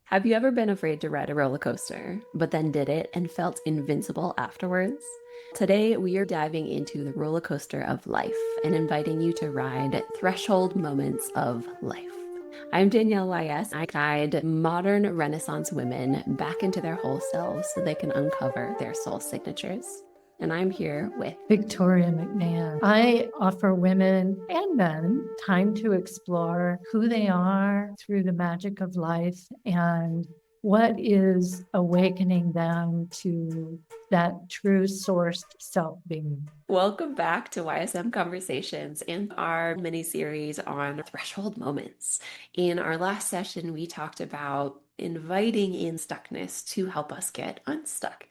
Have you ever been afraid to ride a roller coaster, but then did it and felt invincible afterwards? Today, we are diving into the roller coaster of life and inviting you to ride threshold moments of life. I'm Danielle YS. I guide modern Renaissance women back into their whole selves so they can uncover their soul signatures. And I'm here with Victoria McMahon. I offer women and men time to explore who they are through the magic of life and what is awakening them to that true sourced self being. Welcome back to YSM Conversations and our mini series on threshold moments. In our last session, we talked about inviting in stuckness to help us get unstuck.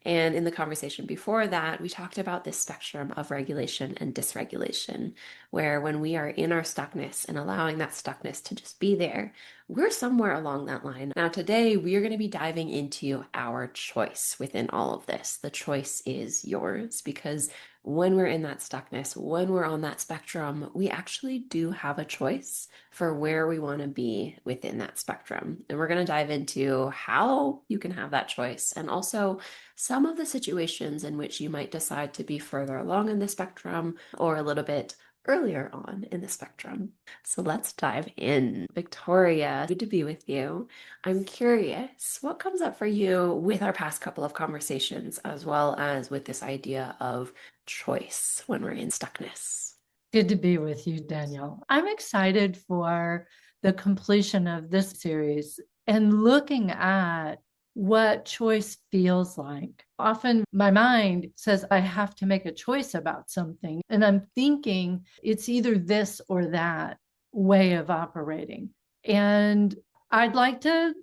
And in the conversation before that, we talked about this spectrum of regulation and dysregulation, where when we are in our stuckness and allowing that stuckness to just be there, we're somewhere along that line. Now, today we are going to be diving into our choice within all of this. The choice is yours because when we're in that stuckness, when we're on that spectrum, we actually do have a choice for where we want to be within that spectrum. And we're going to dive into how you can have that choice and also some of the situations in which you might decide to be further along in the spectrum or a little bit earlier on in the spectrum. So let's dive in. Victoria, good to be with you. I'm curious, what comes up for you with our past couple of conversations, as well as with this idea of choice when we're in stuckness? Good to be with you, Danielle. I'm excited for the completion of this series and looking at what choice feels like. Often my mind says I have to make a choice about something, and I'm thinking it's either this or that way of operating. And I'd like to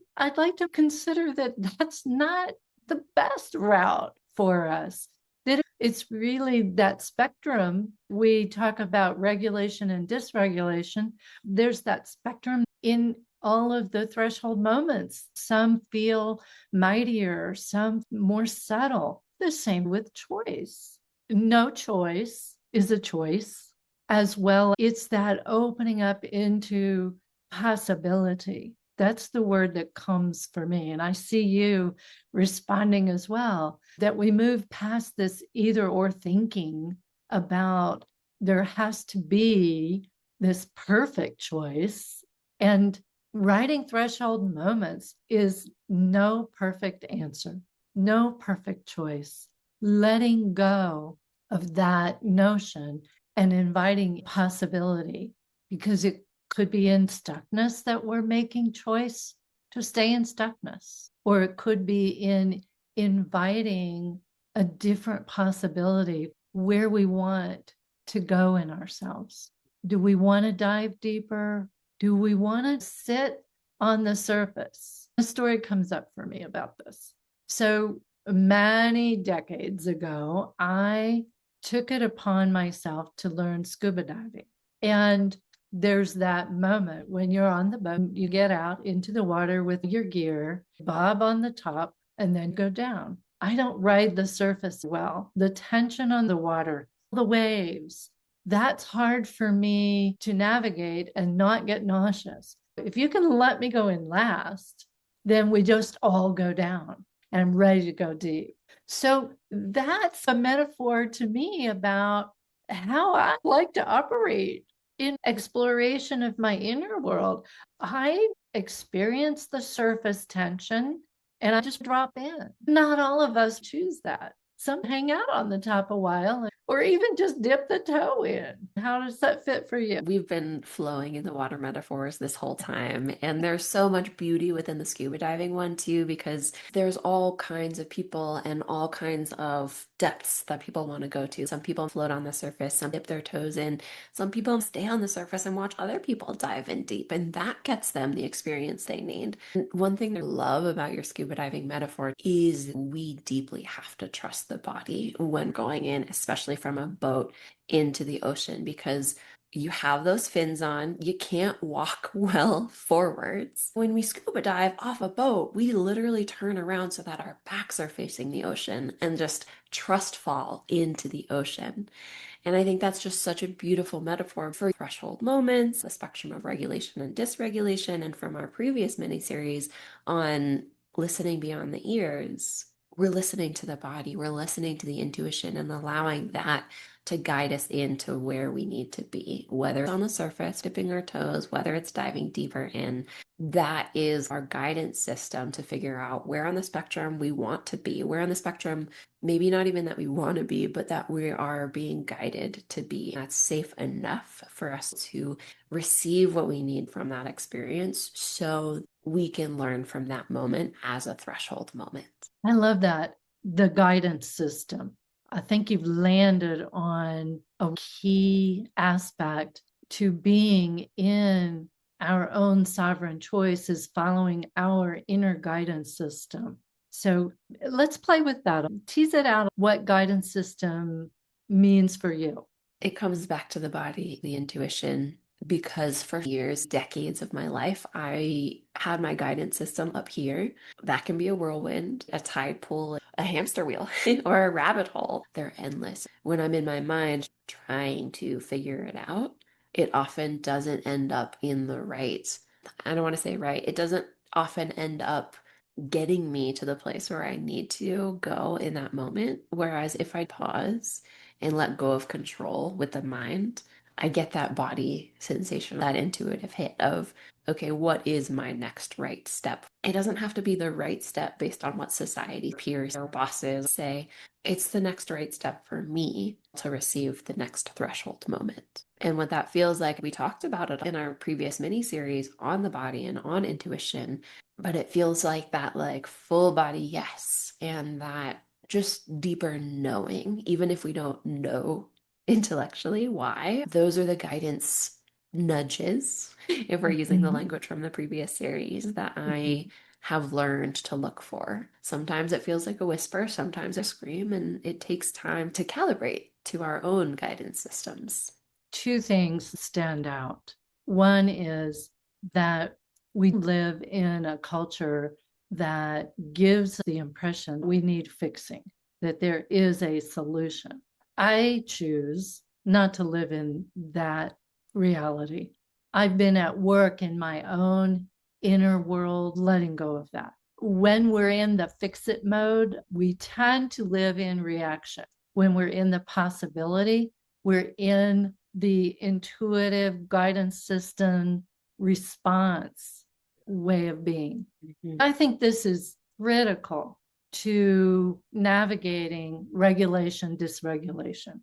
consider that that's not the best route for us. That it's really that spectrum. We talk about regulation and dysregulation. There's that spectrum in all of the threshold moments. Some feel mightier, some more subtle. The same with choice. No choice is a choice as well. It's that opening up into possibility. That's the word that comes for me. And I see you responding as well, that we move past this either or thinking about there has to be this perfect choice. And writing threshold moments is no perfect answer, no perfect choice. Letting go of that notion and inviting possibility, because it could be in stuckness that we're making choice to stay in stuckness, or it could be in inviting a different possibility where we want to go in ourselves. Do we want to dive deeper? Do we want to sit on the surface? A story comes up for me about this. So many decades ago, I took it upon myself to learn scuba diving. And there's that moment when you're on the boat, you get out into the water with your gear, bob on the top, and then go down. I don't ride the surface well. The tension on the water, the waves, that's hard for me to navigate and not get nauseous. If you can let me go in last, then we just all go down and I'm ready to go deep. So that's a metaphor to me about how I like to operate in exploration of my inner world. I experience the surface tension and I just drop in. Not all of us choose that. Some hang out on the top a while or even just dip the toe in. How does that fit for you? We've been flowing in the water metaphors this whole time, and there's so much beauty within the scuba diving one too, because there's all kinds of people and all kinds of depths that people want to go to. Some people float on the surface, some dip their toes in, some people stay on the surface and watch other people dive in deep, and that gets them the experience they need. And one thing I love about your scuba diving metaphor is we deeply have to trust the body when going in, especially from a boat into the ocean, because you have those fins on, you can't walk well forwards. When we scuba dive off a boat, we literally turn around so that our backs are facing the ocean and just trust fall into the ocean. And I think that's just such a beautiful metaphor for threshold moments, the spectrum of regulation and dysregulation. And from our previous mini-series on listening beyond the ears, we're listening to the body, we're listening to the intuition and allowing that to guide us into where we need to be, whether it's on the surface, dipping our toes, whether it's diving deeper in. That is our guidance system to figure out where on the spectrum we want to be, where on the spectrum, maybe not even that we want to be, but that we are being guided to be. That's safe enough for us to receive what we need from that experience so we can learn from that moment as a threshold moment. I love that. The guidance system. I think you've landed on a key aspect to being in our own sovereign choice is following our inner guidance system. So let's play with that. Tease it out what guidance system means for you. It comes back to the body, the intuition, because for years, decades of my life, I had my guidance system up here. That can be a whirlwind, a tide pool, a hamster wheel, or a rabbit hole. They're endless. When I'm in my mind trying to figure it out, it often doesn't end up in the right. I don't want to say right. It doesn't often end up getting me to the place where I need to go in that moment. Whereas if I pause and let go of control with the mind, I get that body sensation, that intuitive hit of, okay, what is my next right step? It doesn't have to be the right step based on what society, peers, or bosses say. It's the next right step for me to receive the next threshold moment. And what that feels like, we talked about it in our previous mini series on the body and on intuition, but it feels like that like full body yes, and that just deeper knowing, even if we don't know intellectually why. Those are the guidance nudges, if we're using the language from the previous series, that I have learned to look for. Sometimes it feels like a whisper, sometimes a scream, and it takes time to calibrate to our own guidance systems. Two things stand out. One is that we live in a culture that gives the impression we need fixing, that there is a solution. I choose not to live in that reality. I've been at work in my own inner world, letting go of that. When we're in the fix it mode, we tend to live in reaction. When we're in the possibility, we're in the intuitive guidance system response way of being. I think this is critical to navigating regulation, dysregulation.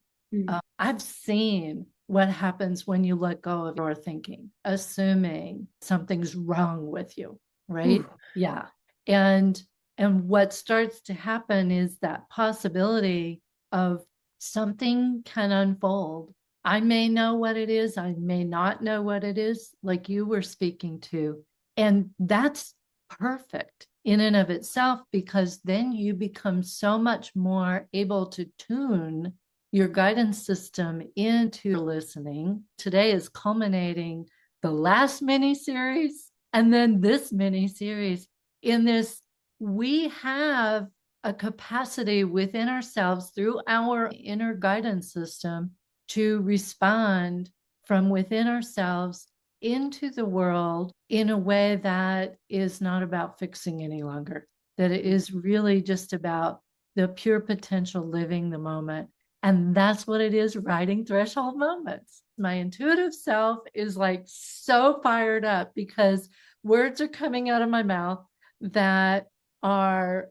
I've seen what happens when you let go of your thinking, assuming something's wrong with you, right? Yeah. And what starts to happen is that possibility of something can unfold. I may know what it is, I may not know what it is, like you were speaking to. And that's perfect in and of itself, because then you become so much more able to tune your guidance system into listening. Today is culminating the last mini series and then this mini series. In this, we have a capacity within ourselves through our inner guidance system to respond from within ourselves into the world in a way that is not about fixing any longer, that it is really just about the pure potential living the moment. And that's what it is, writing threshold moments. My intuitive self is like so fired up because words are coming out of my mouth that are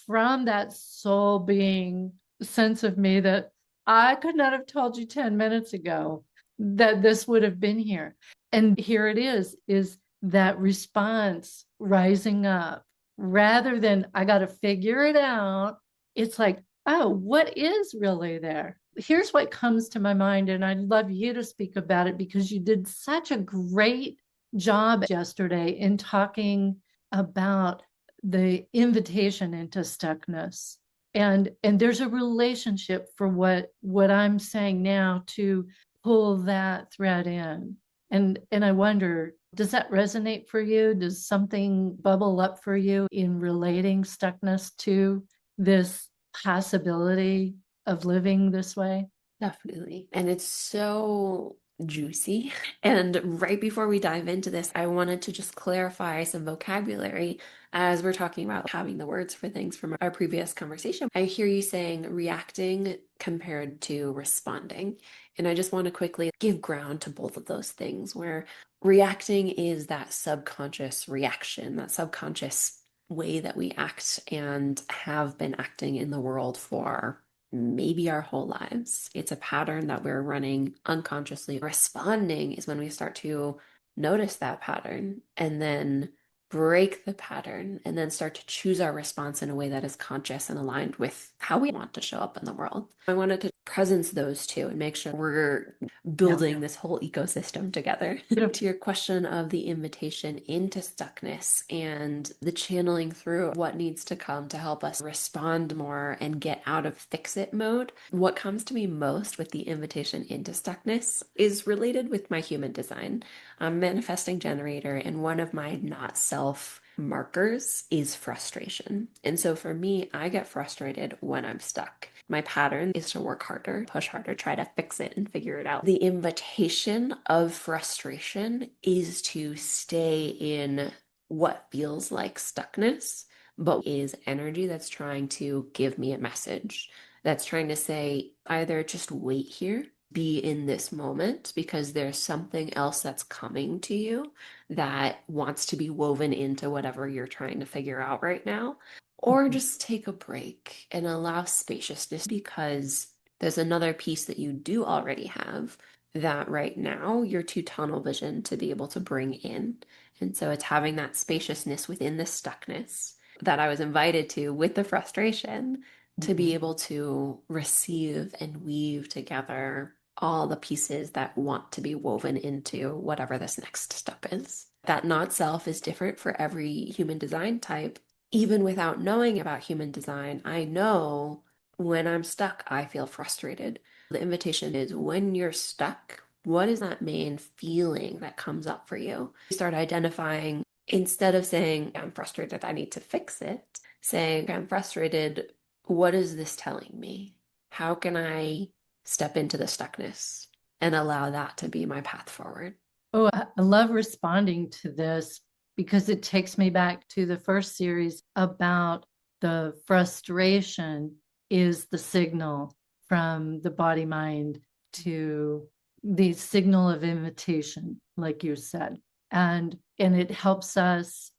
from that soul being sense of me that I could not have told you 10 minutes ago that this would have been here. And here it is that response rising up rather than I got to figure it out. It's like, oh, what is really there? Here's what comes to my mind. And I'd love you to speak about it because you did such a great job yesterday in talking about the invitation into stuckness. And there's a relationship for what I'm saying now to pull that thread in. And I wonder, does that resonate for you? Does something bubble up for you in relating stuckness to this possibility of living this way? Definitely. And it's so juicy. And right before we dive into this, I wanted to just clarify some vocabulary as we're talking about having the words for things from our previous conversation. I hear you saying reacting compared to responding. And I just want to quickly give ground to both of those things, where reacting is that subconscious reaction, that subconscious way that we act and have been acting in the world for maybe our whole lives. It's a pattern that we're running unconsciously. Responding is when we start to notice that pattern and then break the pattern and then start to choose our response in a way that is conscious and aligned with how we want to show up in the world. I wanted to presence those two and make sure we're building this whole ecosystem together. To your question of the invitation into stuckness and the channeling through what needs to come to help us respond more and get out of fix it mode, what comes to me most with the invitation into stuckness is related with my human design. I'm a manifesting generator, and one of my not self markers is frustration. And so for me, I get frustrated when I'm stuck. My pattern is to work harder, push harder, try to fix it and figure it out. The invitation of frustration is to stay in what feels like stuckness, but is energy that's trying to give me a message, that's trying to say either just wait here, be in this moment, because there's something else that's coming to you that wants to be woven into whatever you're trying to figure out right now, or just take a break and allow spaciousness, because there's another piece that you do already have that right now you're too tunnel vision to be able to bring in. And so it's having that spaciousness within the stuckness that I was invited to with the frustration to be able to receive and weave together all the pieces that want to be woven into whatever this next step is. That not self is different for every human design type. Even without knowing about human design, I know when I'm stuck, I feel frustrated. The invitation is when you're stuck, what is that main feeling that comes up for you? You start identifying, instead of saying, I'm frustrated, I need to fix it, saying, I'm frustrated, what is this telling me? How can I step into the stuckness and allow that to be my path forward? Oh, I love responding to this because it takes me back to the first series about the frustration is the signal from the body mind to the signal of invitation, like you said. And it helps us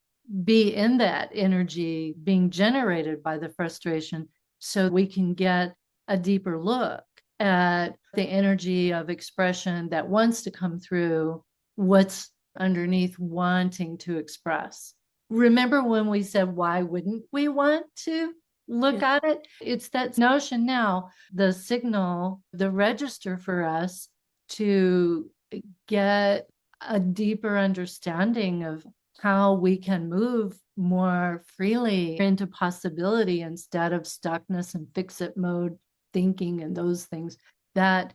be in that energy being generated by the frustration so we can get a deeper look at the energy of expression that wants to come through what's underneath wanting to express. Remember when we said, why wouldn't we want to look at it? It's that notion now, the signal, the register for us to get a deeper understanding of how we can move more freely into possibility instead of stuckness and fix it mode thinking and those things, that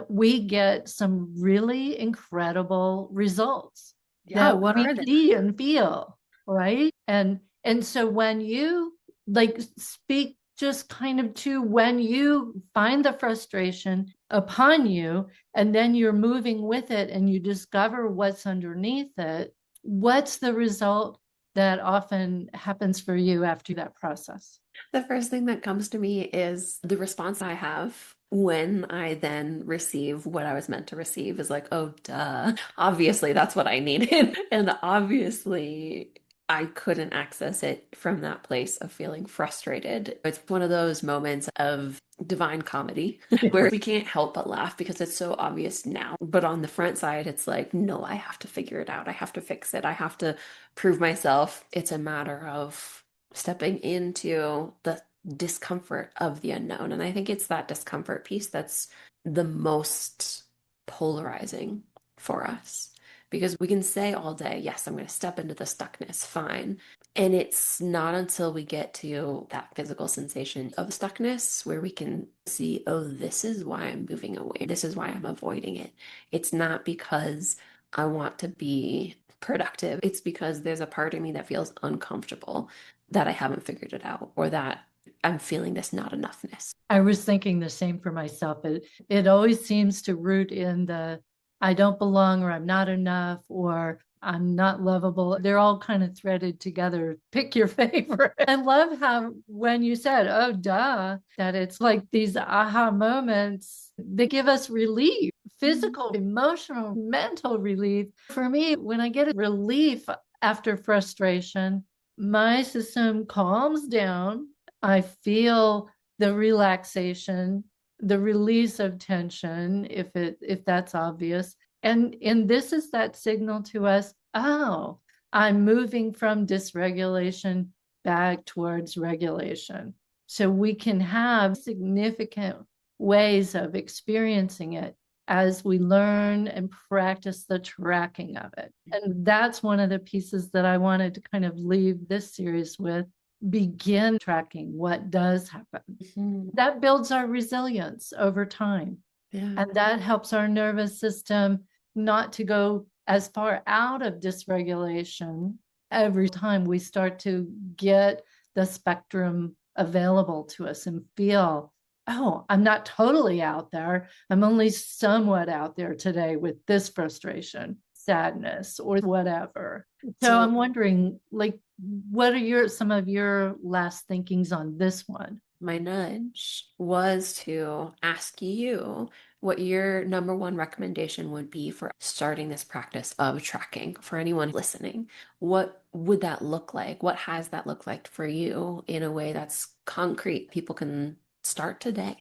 we get some really incredible results that what we are they? see and feel, right? And so when you like speak just kind of to when you find the frustration upon you and then you're moving with it and you discover what's underneath it, what's the result that often happens for you after that process? The first thing that comes to me is the response I have when I then receive what I was meant to receive is like, oh, duh. Obviously, that's what I needed. And obviously, I couldn't access it from that place of feeling frustrated. It's one of those moments of divine comedy where we can't help but laugh because it's so obvious now. But on the front side, it's like, no, I have to figure it out. I have to fix it. I have to prove myself. It's a matter of stepping into the discomfort of the unknown. And I think it's that discomfort piece that's the most polarizing for us. Because we can say all day, yes, I'm going to step into the stuckness, fine. And it's not until we get to that physical sensation of stuckness where we can see, oh, this is why I'm moving away. This is why I'm avoiding it. It's not because I want to be productive. It's because there's a part of me that feels uncomfortable that I haven't figured it out, or that I'm feeling this not enoughness. I was thinking the same for myself. It always seems to root in the I don't belong, or I'm not enough, or I'm not lovable. They're all kind of threaded together. Pick your favorite. I love how when you said, oh, duh, that it's like these aha moments, they give us relief, physical, emotional, mental relief. For me, when I get a relief after frustration, my system calms down. I feel the relaxation, the release of tension, if that's obvious. And this is that signal to us, oh, I'm moving from dysregulation back towards regulation. So we can have significant ways of experiencing it as we learn and practice the tracking of it. And that's one of the pieces that I wanted to kind of leave this series with. Begin tracking what does happen. Mm-hmm. That builds our resilience over time. Yeah. And that helps our nervous system not to go as far out of dysregulation every time we start to get the spectrum available to us and feel, oh, I'm not totally out there. I'm only somewhat out there today with this frustration, sadness, or whatever. So I'm wondering, like, what are some of your last thinkings on this one? My nudge was to ask you what your number one recommendation would be for starting this practice of tracking for anyone listening. What would that look like? What has that looked like for you in a way that's concrete? People can start today.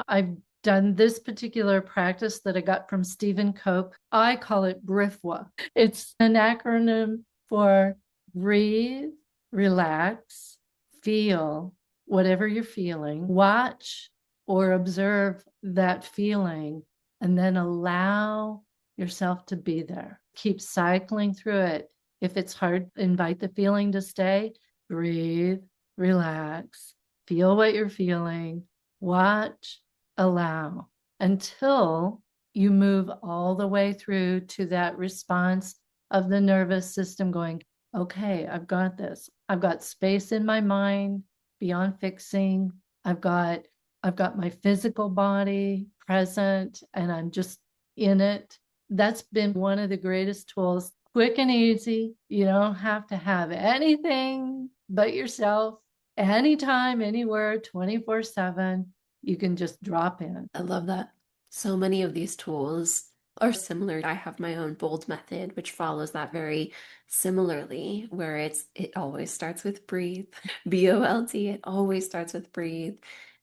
I've done this particular practice that I got from Stephen Cope. I call it BRIFWA. It's an acronym for breathe, relax, feel whatever you're feeling, watch or observe that feeling, and then allow yourself to be there. Keep cycling through it. If it's hard, invite the feeling to stay. Breathe, relax, feel what you're feeling, watch, allow, until you move all the way through to that response of the nervous system going, okay, I've got this. I've got space in my mind beyond fixing. I've got my physical body present and I'm just in it. That's been one of the greatest tools. Quick and easy. You don't have to have anything but yourself anytime, anywhere, 24/7. You can just drop in. I love that. So many of these tools are similar. I have my own BOLD method, which follows that very similarly, where it always starts with breathe, B-O-L-T. It always starts with breathe,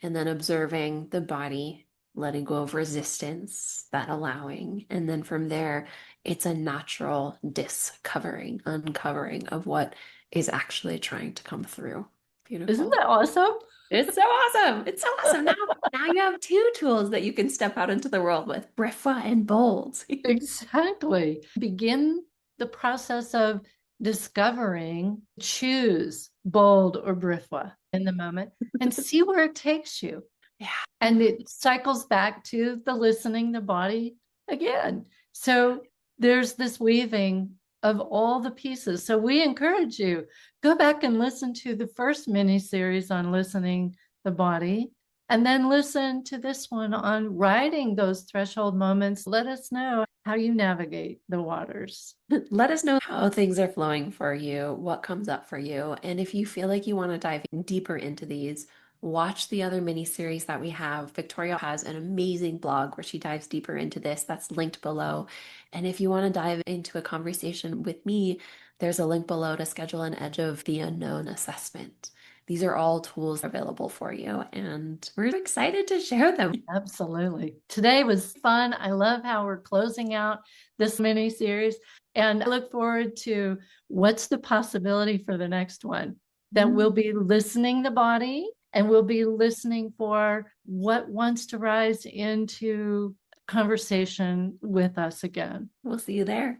and then observing the body, letting go of resistance, that allowing. And then from there, it's a natural discovering, uncovering of what is actually trying to come through. Beautiful. Isn't that awesome? It's so awesome. It's so awesome. Now you have two tools that you can step out into the world with, BRIFWA and BOLD. Exactly. Begin the process of discovering, choose BOLD or BRIFWA in the moment and see where it takes you. Yeah. And it cycles back to the listening, the body again. So there's this weaving of all the pieces. So we encourage you, go back and listen to the first mini series on listening the body, and then listen to this one on writing those threshold moments. Let us know how you navigate the waters. Let us know how things are flowing for you, what comes up for you. And if you feel like you want to dive deeper into these, watch the other mini series that we have. Victoria has an amazing blog where she dives deeper into this. That's linked below. And if you want to dive into a conversation with me, there's a link below to schedule an Edge of the Unknown assessment. These are all tools available for you, and we're excited to share them. Absolutely. Today was fun. I love how we're closing out this mini series, and I look forward to what's the possibility for the next one. That we'll be listening the body, and we'll be listening for what wants to rise into conversation with us again. We'll see you there.